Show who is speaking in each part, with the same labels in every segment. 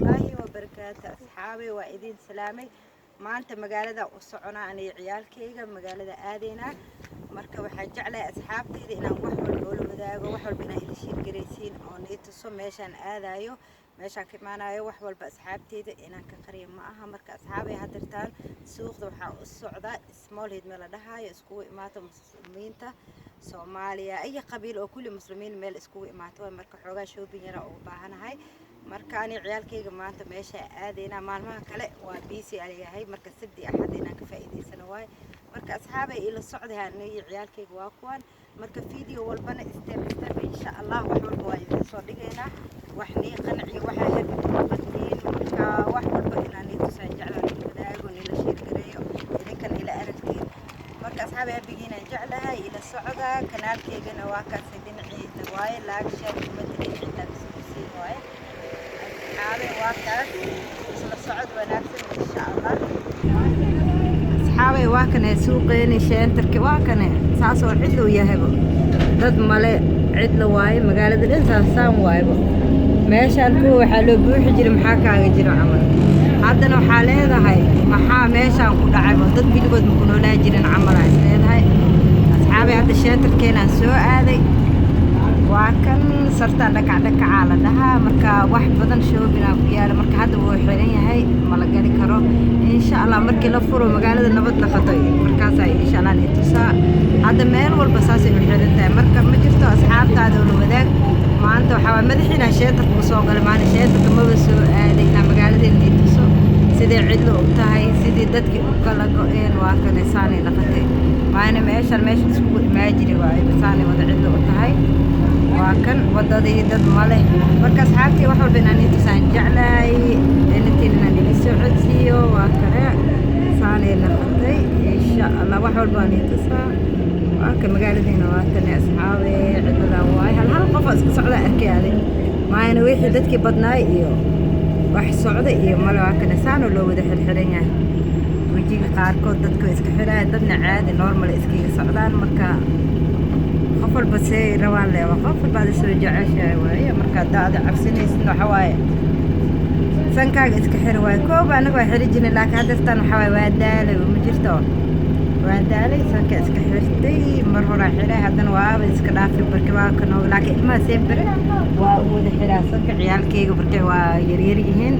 Speaker 1: الله وبركاته أصحابي وإذين سلامي maanta magaalada u socona anay ciyaalkayga magaalada aadeyna marka waxa jeclay asxaabtayda inaan wax walba oo la wadaago wax walba inaan ila sheer gareysiin oo neetuso meeshaan aadayo meeshaan ka imaanayo wax walba asxaabtayda inaan ka qariyo ma aha marka asxaabay hadirtaan suuqda waxa u socda small head meel la dhahayo isku imaato muslimiinta Soomaaliya ay qabiil oo kulli muslimiin meel isku imaato marka xoogaa shopping yara u baahanahay marka ani ciyaalkayga maanta meesha aadeyna maalmaha kale waa busy aliyahay marka sabti axad inaan ka faa'iideysano waay marka asxaabay ila socdaan iyo ciyaalkayga waa kuwan marka video walbana step insha Allah wax walba waa idin soo dhigeena wax nii qanciyo waxa hadii marka wax walba inaan tusaan jeclaan wadaago ila sheer gareeyo idinkan ila aragtiin marka asxaabay habigiina jeclahay ila socda kanaalkaygana waa ka sidinaciina waay laag share kuma dirin inta sii waay أصحابي واكنه سوقين شنترك واكنه ساسو عدلو يهبو dad male cidla waaye magaalada dhan saan waaybo meeshaan ku waxa loo buuxi jiray maxaa kaaga jiro camal haddana waxa leedahay maxaa meeshaan ku dhacay dad biligood ma ku noolaa jirin camal ay leedahay asxaabay hadda shantarkeena soo aaday waa kan sartaan dhakaca la dhahaa marka wax badan shoobina ku yaala marka hadda wuu xiran yahay ma la gali karo insha Allah markii la furo magaalada nabad noqoto markaas ay insha Allah intusa hadda meel walba saas ay xiran tahay marka ma jirto asxaabtaada oo wadaag maanta waxa madaxiina sheetar ku soo galay maana sheetarka ma soo aaday ina magaalada intuso sidii cidlo u tahay sidii dadkii u kala go'een waa kan saanay noqotay maana meesha isku imaajiri waay saanay wada cidlo u tahay وكان ودادي دad male marka asxaabtii wax walba inaan intaan jeclay intaan inaan socodsiyo waa kare saanay noqotay insha Allah wax walba aan intaa waa ka magaaladeena waa tan asxaabe cidada waay hal qof iska socda arkayay maayna wixii dadkii badnaay iyo wax socda iyo male waa kan saan loo wada xirxiran yahay wajiga qaarkood dadku iska xiraan dadna caadi normal iskiga socdaan marka قفل بس روان له وقفل بعد سوي جعشة ويا مركز داعي عفسني سنو حواي سنكاج إسكحر واي كوب أنا بحرجني لك هذا استن حواي وادالي ومجرتو وادالي سنك إسكحرتي مرة رايحة هذا نواب إسكنافي بركوا كانوا لكن ما سيبر وأود حلا سنك عيال كي بركوا يريريهن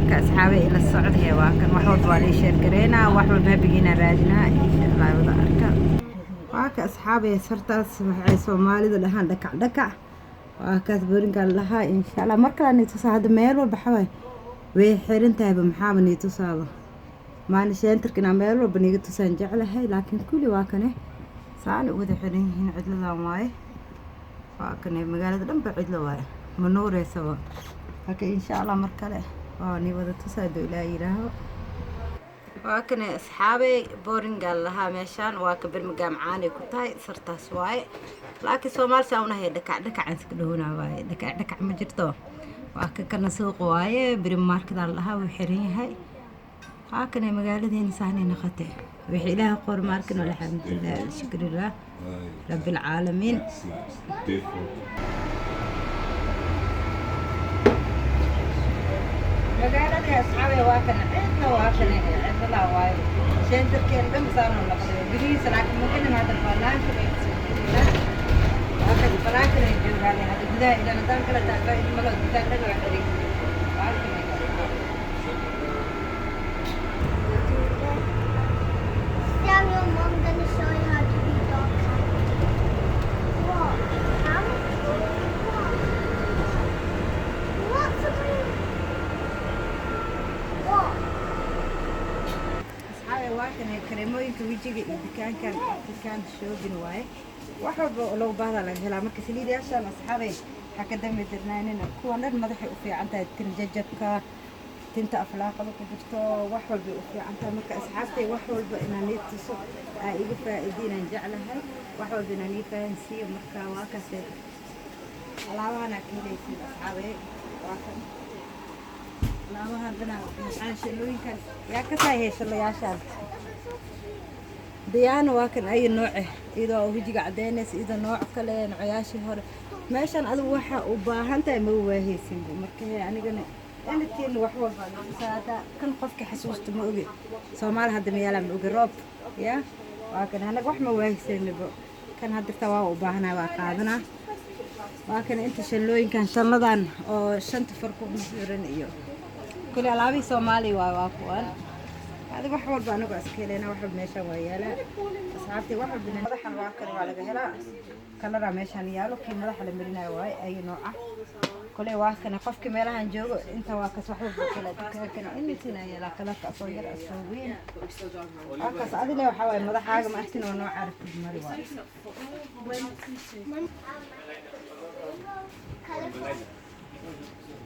Speaker 1: كأصحابي إلى السعودية وكان واحد والي شركرينا واحد بهبجينا راجنا إن شاء الله وضعك waaka asxaabay sartaas waxay Soomaalida dhahaan dhakac waaka boorinka laha insha Allah marka aan ituso hada meel walba xaway way xiran tahay maxaa bani itusaaba maan shantarkina meel walba niga tusaan jeclahay laakiin kulli waa kane saan wada xiran yihiin cidlada waay waa kane magaalada dhan ba cidlo waay ma nooreysaba haka insha Allah markale waa ni wada tusaado ilaa yiraaho وكان أصحابي بورين قال لها مشان واكبر مقام عاني كتاي صرت سواي لكن سومال ساونا هي دكع عن سكدونا واي دكع مجرتو وكان سوق واي بريم ماركت لها وحرين هاي هكذا مقالة إنساني نخته وحيلها قور ماركن والحمد لله الشكر لله رب العالمين مقالة يا أصحابي واكن عندنا واكن عندنا واي شنتر كان دم صاروا لقدر بريس لكن ممكن هذا الفلان واكن الفلان كان يجوا عليه هذا بداية إذا نتام كلا تابع الملوك بداية نقول عليه
Speaker 2: Samuel, Mom, I'm going to show you how to read dog count. What? How? What's the read? What?
Speaker 1: أصحابي واكن كريموين كويجي كان شوبين واي واحد لو بعض الأجهزة ما كسليد عشان أصحابي هكذا مدرنين كونا المدح وفي عندها تنججك تنت أفلاق وكبرتو وحول بأوفي عنها مركا أصحابتي وحول بإنا نيتصو إيقفا إدينا نجعلها وحول بإنا نيفانسي مركا واكسي علاوانا كيليسي أصحابي واكن علاوانا بنا عن شلوين كان يا كساي هيش الله يا شاب ديانا واكن أي نوع إذا وجي قعدينس إذا نوع كله نوعياشي هور ماشان أدو وحا وباهنتا موهيسين مركا يعني قلنا anything wax walba saada kan qofka xasuusta ma ogi Soomaali hadda meela ma ogi roob ya waa kan anaga wax ma waaysanaybo kan hadda waa u baahnaa waa qaadana waa kan inta shalooyinkan shanladan oo shanta farqo ku xiran iyo kule alaabi Soomaali waa kuwan هذا واحد والله أنا قاعد أسكيلنا واحد ماشى وياله أصحابتي واحد من ماذا حلوة كانوا على جهلا كلا رميش هنيالو كي ماذا حلا مرينا واي أي نوع كل واحد كان قف كمالا هنجو أنت واقص واحد بكلا كان إني سنا يلا كلا كأصوير أسوين واقص هذا لو حاول ماذا حاجة ما أحسن ونوع عارف المري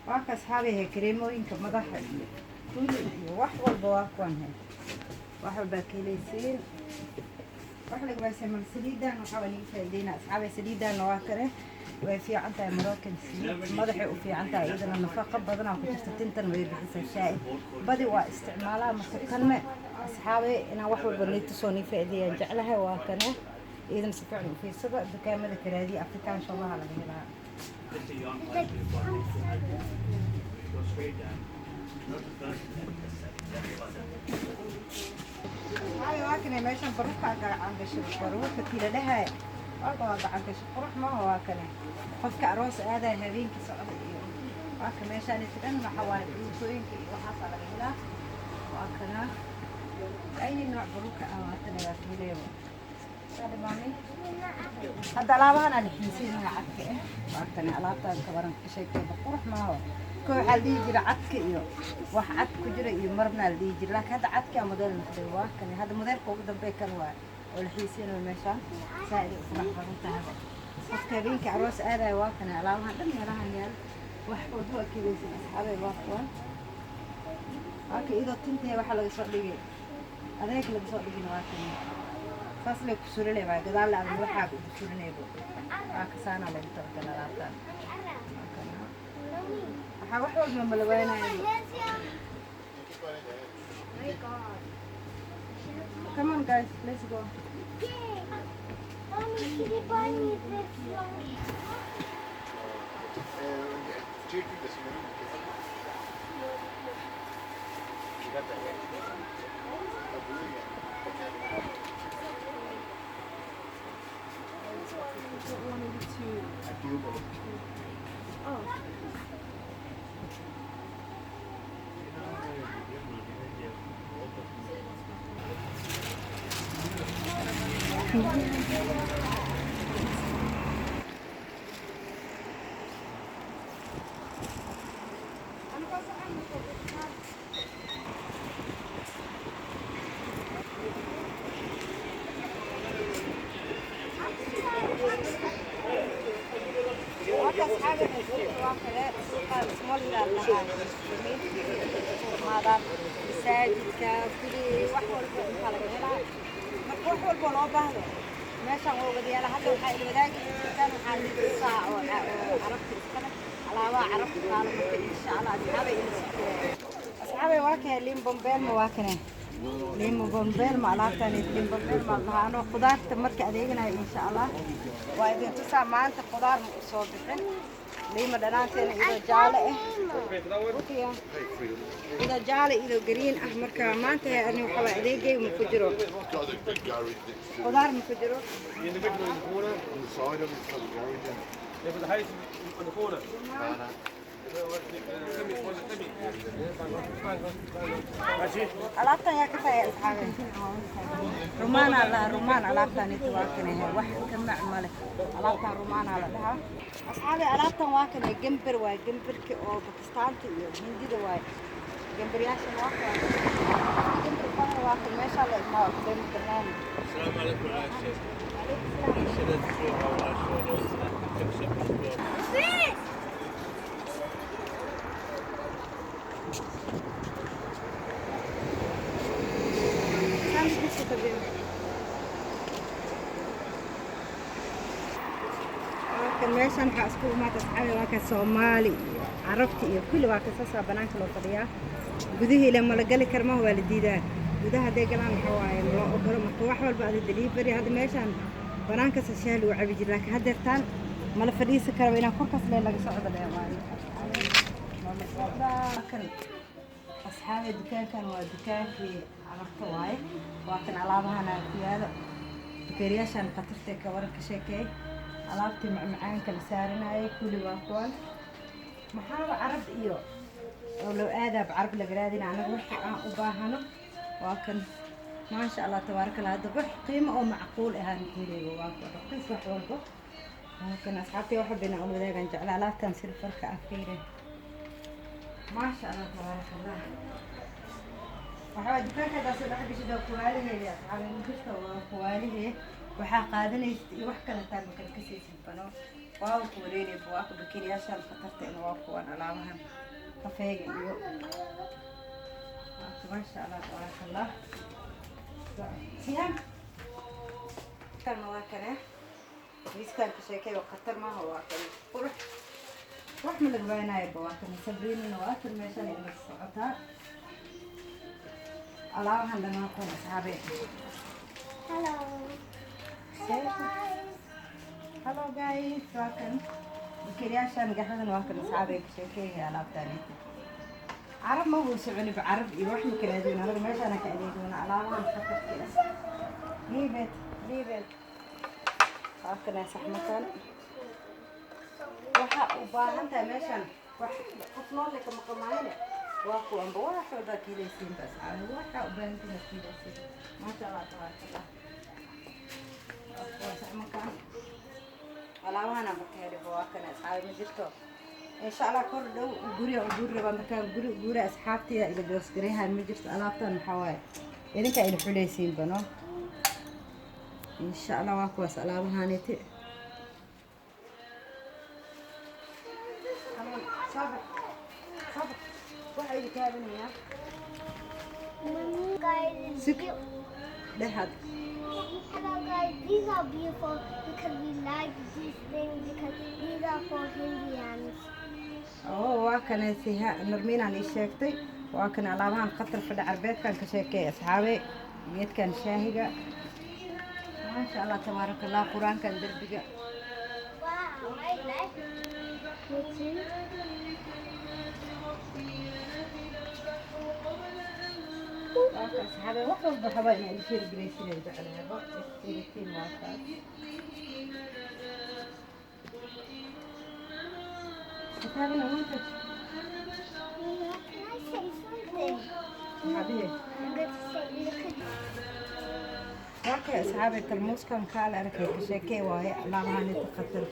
Speaker 1: واقص هذه هي كريمو إنك ماذا حل كل واحد والبواقون هاي واحد باكيليسين واحد اللي بس من سديدان وحوالي فيدينا أصحاب سديدان نواكره وفي عندها مراكن سيد مضحي وفي عندها إذا النفاق بدنا وكنت تنتن ويبحث الشاي بدي واستعمالها مستقلمة أصحابي أنا واحد بنيت تصوني فيديا جعلها واكنه إذا نستفعل في سبق بكامل كرادي أفتكر إن شاء الله على جهلا هاي واكنة ماشان بروح عند الشيخ بروح كتير لها أقعد عند الشيخ بروح ما هو واكنة قفك عروس هذا هذين كسر واكنة ماشان يتكلم حوالي يسوين كي وحصل عليها واكنة أي نوع بروح واكنة يا كليه هذا مامي هذا لعبة أنا الحين عكة واكنة لعبة كبرنا شيء كده بروح ما هو كل حد يجري عدك إياه واحد كجري يمرنا اللي يجري لك هذا عدك يا موديل نخدمه كان هذا موديل فوق دبي كان والحيسين والمشا سائل فرح فرنتها هذا فكرين كعروس هذا واكن على هذا من راح يال واحد هو كذا أصحابي واقفون هاك إذا تنتهي واحد لو يصير لي هذاك اللي بيصير لي واكن فصل كسر لي بعد قال لا أنا واحد كسر لي هاك سنة اللي بتركنا لعبتها حاول من ملوينا Come on guys, let's go.
Speaker 2: Mommy, can you buy me this one?
Speaker 1: meeshaan waa wadayaal hadda waxa ay wadaagi kan waxa la saaco carabta iskana alaaba carabta qaalo marka insha Allah asxaabe waa ka liin bombeel ma waa kana liin bombeel ma alaabtan liin bombeel ma lahaano qudaarta marka adeeganayo insha Allah waa idin tusaa maanta qudaar ma soo bixin liin dhanaanteena iyo jaale إذا جال إذا قرين أحمر كمان تهاني وحلا أديجي ومفجرو. خضار مفجرو. alaabtan yaa ka faa'iido asxaabe rumaan alaabtan inta waa kan yahay wax ka macmale alaabtan rumaan la dhahaa asxaabe alaabtan waa kan gambar waa gambarka oo Pakistaanta iyo Hindida waa gambaryaashan waa kan gambar waa kan meesha la ma qeyn karnaan
Speaker 3: السلام عليكم يا شيخ شدت شوها ولا شو تكشف
Speaker 1: meeshan waxa isku imaad asxaabi waa ka Soomaali Carabti iyo kulli waa ka soo banaanka loo fadhiyaa gudaha ila ma la gali karma waa la diidaa gudaha deegaan waxa waaye loo ogolo marka wax walba aad delivery hada meeshan banaanka sashaal uu cabi jiraa ka hadeertaan ma la fadhiisan karo inaan korkaas laga socdo كان أصحابي الدكان كانوا دكان في عرفت واي وكان ألعابها أنا في هذا بكرياشان قطرتي كورك شيكي ألعبتي معاك كالسارنا أي كل واقوال محاول عرب إيو ولو آداب عرب لقرادين أنا وحي أباهنو وكان ما شاء الله تبارك الله هذا بح قيمة أو معقول إهان كوري واقوال رخيص وحوالبو لكن أصحابي وحبنا أقول ذلك أن جعل على تنسير فرق أخيرا ما شاء الله تبارك الله وحاول دكان كذا صدق حق شيء كواله هي على المكشف وكواله وحا قادنا يوحكنا تام كل كسيس البنو واو كوريني بواق بكرياشة الخطرت إنه واقو أنا لامها كفاية ما شاء الله تبارك الله سيام كان مواكنة بيس كان كشيكي وقطر ما هو واكن روح من الجبانة يبواكن سبرين إنه واكن ماشان يلبس الصعطة الله عندما أكون أصحابي
Speaker 2: Hello. Hello
Speaker 1: هلو جايز واكن بكرياشان قحنا واكن أصحابي كشيكي هي على بتاني عرب ما هو سعوني بعرب يروح مكلادين أنا ماشي أنا كأديدون على ما نفكر كذا ليبت واكن صح مكان waxa u baahan tahay meeshan wax qof nool leh kama qamaayne waa ku amba waxa wada kiilaysiin bas aan waxa u baahan tahay kiilaysiin ma sha Allah tabaaraka waa sax makan alaabana markay waa kana asxaab ma jirto insha Allah kor dhow guriga u guri raba markaan guri asxaabtiya ila doos gareeyaan ma jirto alaabtan waxa waaye idinka ila xulaysiin bano insha Allah waa kuwaas alaabahaniti صبر واحد يتابعني يا
Speaker 2: guys.
Speaker 1: سك لحد
Speaker 2: Hello guys, these are beautiful because we like these things because these are for Indians.
Speaker 1: وكان سيها نرمين عن الشيكتي وكان على قطر في العربيت كان كشيكي أصحابي بيت كان شاهقة ما شاء الله تبارك الله قرآن كان دربقة
Speaker 2: Wow, I like it.
Speaker 1: أصحابي وحول بحبايبنا اللي يصير بريسين يرجع عليها بقى يصير واقع كتابنا وانت
Speaker 2: Can I say something?
Speaker 1: حبيبي
Speaker 2: I'm going to say, look at
Speaker 1: اوكي اصحابي الموس كان كالا ركي كشيكي وهي لا هاني تقتل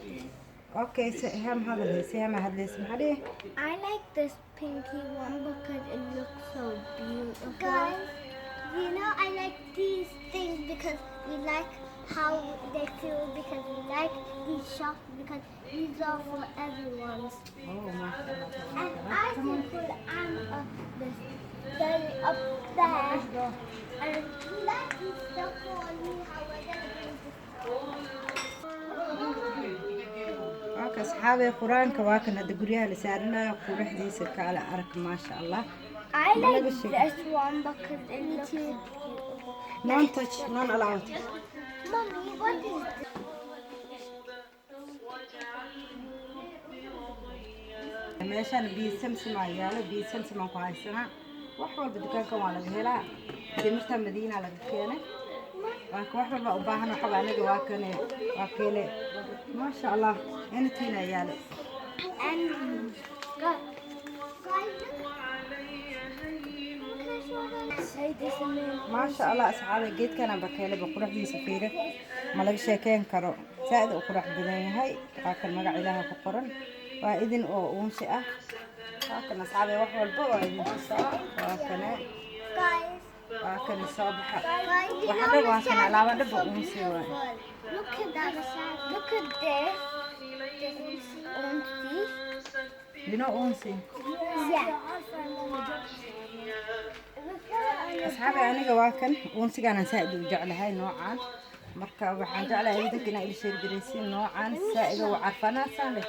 Speaker 1: اوكي سهم هذا اللي سهم هذا اللي اسمه عليه
Speaker 2: I like this pinky one because it looks so beautiful. Guys, you know I like these things because we like how they feel because we like these shops because these are for everyone's.
Speaker 1: اوه ما شاء الله
Speaker 2: And
Speaker 1: تبارك
Speaker 2: I can put Anne up this very up there.
Speaker 1: الله
Speaker 2: And we like this stuff for me how we're gonna bring this.
Speaker 1: اوكي اصحابي قران كواكن هذا غريها اللي سارنا قرحديس كالا ارك ما شاء الله
Speaker 2: I like
Speaker 1: Maybe she-
Speaker 2: this one because it looks so beautiful.
Speaker 1: نون تاتش نون الاوت
Speaker 2: Mommy, what is this?
Speaker 1: meeshaan biyo samsam ayaa yaalo biyo samsam aan ku haysanaa wax walba dukaankan waa laga helaa dimirta madiina laga keenay waa wax walba u baahan waxa aniga waa keele maasha Allah intiina yaalo
Speaker 2: And guys, say this a minute.
Speaker 1: maasha Allah asxaabi geedkan aan bakeele quruxdiisa fiire ma laga sheekeen karo saad u qurux badan yahay waa kan magac Ilaahay ku qoran waa idin oo uunsi ah waa kan asxaabi wax walba waa idin tusaa waa kana
Speaker 2: Guys,
Speaker 1: waa kan soo baxa
Speaker 2: guys, you
Speaker 1: waxa
Speaker 2: know
Speaker 1: dhan waa
Speaker 2: the
Speaker 1: kan
Speaker 2: sand
Speaker 1: alaaba
Speaker 2: is
Speaker 1: dhan
Speaker 2: so
Speaker 1: uunsi waa
Speaker 2: beautiful. Look at that. Look at this. This is
Speaker 1: dino uunsi
Speaker 2: Yeah.
Speaker 1: asxaabi aniga waa kan uunsigaan saad u jeclahay noocaan marka waxaan jeclahay idinka inay ila sheergareysiin noocaan saad u carfanaa saale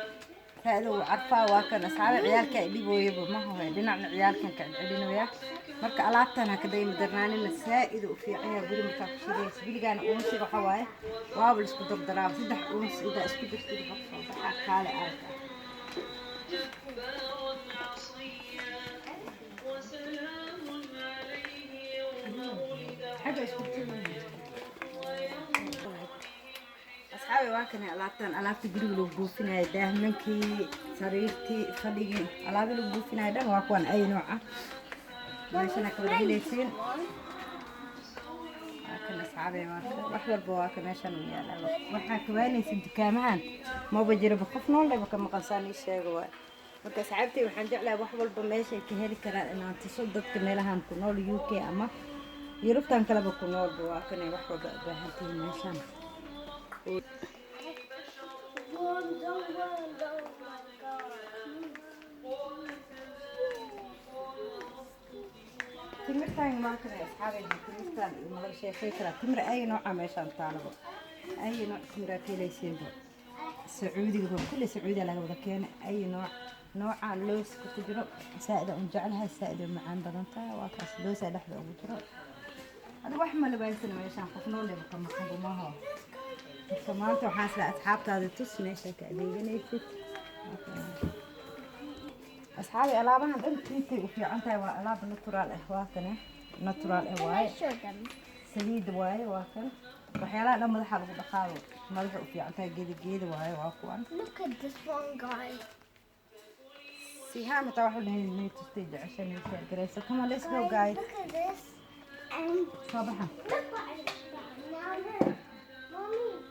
Speaker 1: saad u carfaa waa kan asxaabi ciyaalka ay dhibooyaba ma hore dhinacna ciyaalkan ka celinaya marka alaabtan ka dayma darnaanina saad u fiican yahay guri marka ku shideys biligaan uunsiga waxa waaye waa bal isku dardaraa saddex uunsi ida isku jirtid waxa kaale arka أصحابي واكن ألعبت قريب لو بوفينا داهمنكي سريرتي فديين ألعب لو بوفينا ده واكون أي نوعه ماشينا كبريليسين لكن أصحابي واحد البواكن ماشان ويانا وحنا كواني سنت كمان ما بجري بخفنا ولا بكم قصاني الشيء marka saxaabtay waxaan jeclahay wax walba meesha ka heli karaan inaan tuso dadka meelahan ku nool UK ama Yurubtan kaleba ku nool waa kan wax walba u baahan tahay meeshan timirtan ma kana asxaabay timirtan ma la sheekay kara timir ay nooc meeshan taalabo ay nooc timir kaleeysiin Sacuudi كل سعودي على وضع كان أي نوع لوس كتجرب سائدة ونجعلها سائدة معان بدنتها وأكاس لوسة لحظة وجرب هذا واحد ما اللي بيسنا ماشان خفنون اللي بكم خبوا ما هو كمان تو حاسة أصحاب هذا تسمع شيء كأديني فيك أصحابي ألعابها عندهم كنتي وفي عندها وألعاب ناتورال إخواتنا ناتورال إخوات سليد واي واكن وحيلا لما ذحب ودخلوا ما ذحوا في عندها جيد واي واكوان
Speaker 2: Look at this one guy.
Speaker 1: سيها متوحد هني تستيج عشان يصير جريسة come on let's go guys
Speaker 2: Look at this. And
Speaker 1: صباحا
Speaker 2: look what I found. Now look. Mommy.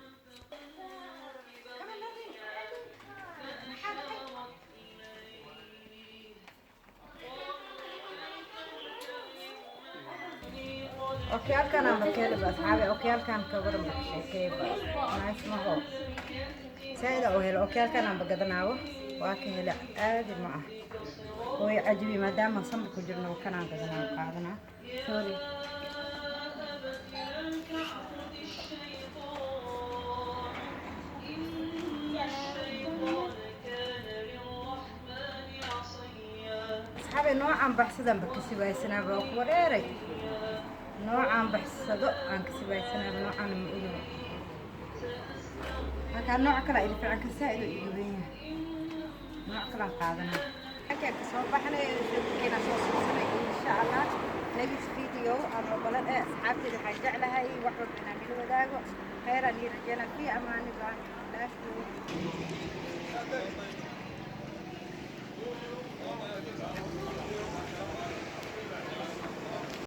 Speaker 2: أوكي كان عم بكلم أصحابي أوكي كان كبر مشكلة ناس ما هو سيدا أوهل أوكي كان عم بقدناه واكن لا آدي معه هو عجبي ما دام صمت كجرنا وكان عم بقدناه قاعدنا سوري أصحابي نوعا بحسدا بكسباي سنة بأخبار نوعا بحسدو عن كسباي سنة نوعا مؤلم كان نوع كلا اللي فعلا كسائد إيجابية نوع كلا قادنا حكي صباحنا كنا صوصنا إن شاء الله نجلس فيديو أنا بقول أصحابتي اللي حنرجع لها هي واحد من عمل وداعو خير اللي رجعنا فيه أمان الله لا